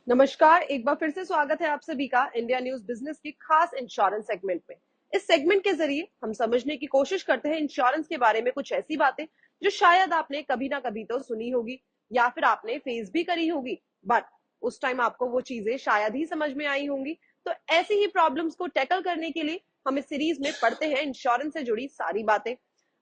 नमस्कार, एक बार फिर से स्वागत है आप सभी का इंडिया न्यूज बिजनेस की खास इंश्योरेंस सेगमेंट में। इस सेगमेंट के जरिए हम समझने की कोशिश करते हैं इंश्योरेंस के बारे में कुछ ऐसी बातें जो शायद आपने कभी ना कभी तो सुनी होगी या फिर आपने फेस भी करी होगी, बट उस टाइम आपको वो चीजें शायद ही समझ में आई होंगी। तो ऐसी ही प्रॉब्लम्स को टैकल करने के लिए हम इस सीरीज में पढ़ते हैं इंश्योरेंस से जुड़ी सारी बातें।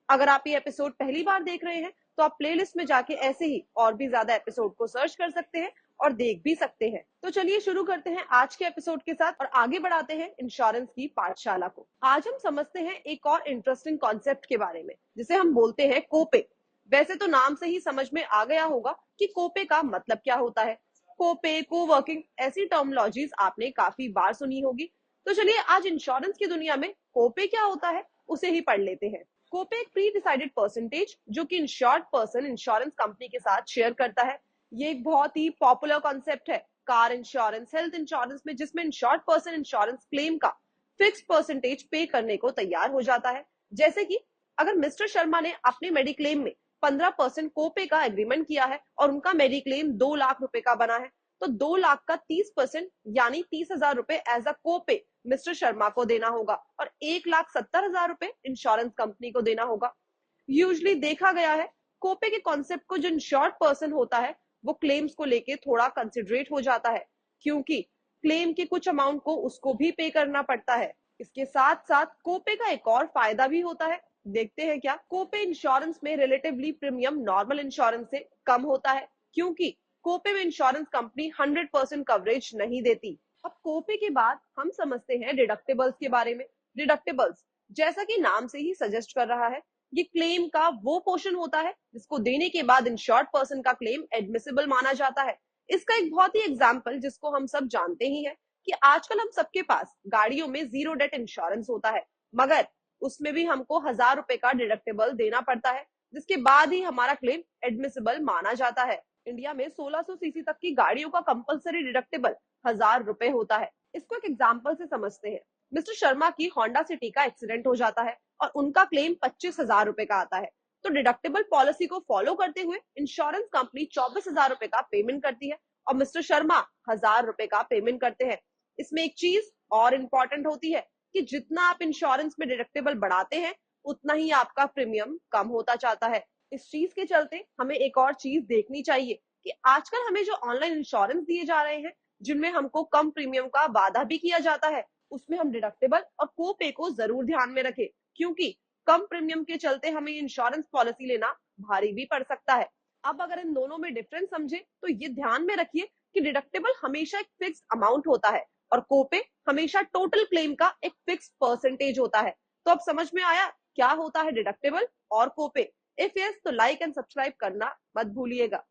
अगर आप ये एपिसोड पहली बार देख रहे हैं तो आप प्लेलिस्ट में जाके ऐसे ही और भी ज्यादा एपिसोड को सर्च कर सकते हैं और देख भी सकते हैं। तो चलिए शुरू करते हैं आज के एपिसोड के साथ और आगे बढ़ाते हैं इंश्योरेंस की पाठशाला को। आज हम समझते हैं एक और इंटरेस्टिंग कॉन्सेप्ट के बारे में जिसे हम बोलते हैं कोपे। वैसे तो नाम से ही समझ में आ गया होगा कि कोपे का मतलब क्या होता है। कोपे, कोवर्किंग, ऐसी टर्मोलॉजीज आपने काफी बार सुनी होगी। तो चलिए आज इंश्योरेंस की दुनिया में कोपे क्या होता है उसे ही पढ़ लेते हैं। कोपे एक प्री डिसाइडेड परसेंटेज जो कि इंश्योर्ड पर्सन इंश्योरेंस कंपनी के साथ शेयर करता है। ये एक बहुत ही पॉपुलर कॉन्सेप्ट है कार इंश्योरेंस, हेल्थ इंश्योरेंस में, जिसमें इंश्योर्ड पर्सन इंश्योरेंस क्लेम का फिक्स परसेंटेज पे करने को तैयार हो जाता है। जैसे कि अगर मिस्टर शर्मा ने अपने मेडिक्लेम में 15% कोपे का एग्रीमेंट किया है और उनका मेडिक्लेम 2 लाख रुपए का बना है, तो 2 लाख का 30% यानी 30,000 रुपए as a copay mister Sharma को देना होगा और 1,70,000 रुपए इंश्योरेंस कंपनी को देना होगा। यूजुअली देखा गया है कोपे के कॉन्सेप्ट को जो इंश्योर्ड पर्सन होता है वो क्लेम्स को लेके थोड़ा कंसिडरेट हो जाता है, क्योंकि क्लेम के कुछ अमाउंट को उसको भी पे करना पड़ता है। इसके साथ साथ कोपे का एक और फायदा भी होता है, देखते हैं क्या। कोपे इंश्योरेंस में रिलेटिवली प्रीमियम नॉर्मल इंश्योरेंस से कम होता है, क्योंकि कोपे में इंश्योरेंस कंपनी 100% कवरेज नहीं देती। अब कोपे के बाद हम समझते हैं डिडक्टिबल्स के बारे में। डिडक्टिबल्स जैसा कि नाम से ही सजेस्ट कर रहा है, ये क्लेम का वो पोर्शन होता है जिसको देने के बाद इंश्योर्ड पर्सन का क्लेम एडमिसिबल माना जाता है। इसका एक बहुत ही एग्जांपल जिसको हम सब जानते ही हैं कि आजकल हम सबके पास गाड़ियों में जीरो डेट इंश्योरेंस होता है, मगर उसमें भी हमको 1,000 रुपए का डिडक्टिबल देना पड़ता है, जिसके बाद ही हमारा क्लेम एडमिसिबल माना जाता है। इंडिया में 1600 सीसी तक की गाड़ियों का कंपलसरी डिडक्टिबल 1,000 रुपए होता है। इसको एक एग्जाम्पल से समझते हैं। मिस्टर शर्मा की होंडा सिटी का एक्सीडेंट हो जाता है और उनका क्लेम 25,000 रुपए का आता है। तो डिडक्टिबल पॉलिसी को फॉलो करते हुए इंश्योरेंस कंपनी 24,000 रुपए का पेमेंट करती है और मिस्टर शर्मा 1,000 रुपए का पेमेंट करते हैं। इसमें एक चीज और इम्पोर्टेंट होती है कि जितना आप इंश्योरेंस में डिडक्टिबल बढ़ाते हैं उतना ही आपका प्रीमियम कम होता जाता है। इस चीज के चलते हमें एक और चीज देखनी चाहिए कि आजकल हमें जो ऑनलाइन इंश्योरेंस दिए जा रहे हैं, जिनमें हमको कम प्रीमियम का वादा भी किया जाता है, उसमें हम डिडक्टिबल और कोपे को जरूर ध्यान में रखें, क्योंकि कम प्रीमियम के चलते हमें इंश्योरेंस पॉलिसी लेना भारी भी पड़ सकता है। अब अगर इन दोनों में डिफरेंस समझे तो ये ध्यान में रखिए कि डिडक्टिबल हमेशा एक फिक्स अमाउंट होता है और कोपे हमेशा टोटल क्लेम का एक फिक्स परसेंटेज होता है। तो अब समझ में आया क्या होता है डिडक्टिबल और कोपे। इफ यस तो लाइक एंड सब्सक्राइब करना मत भूलिएगा।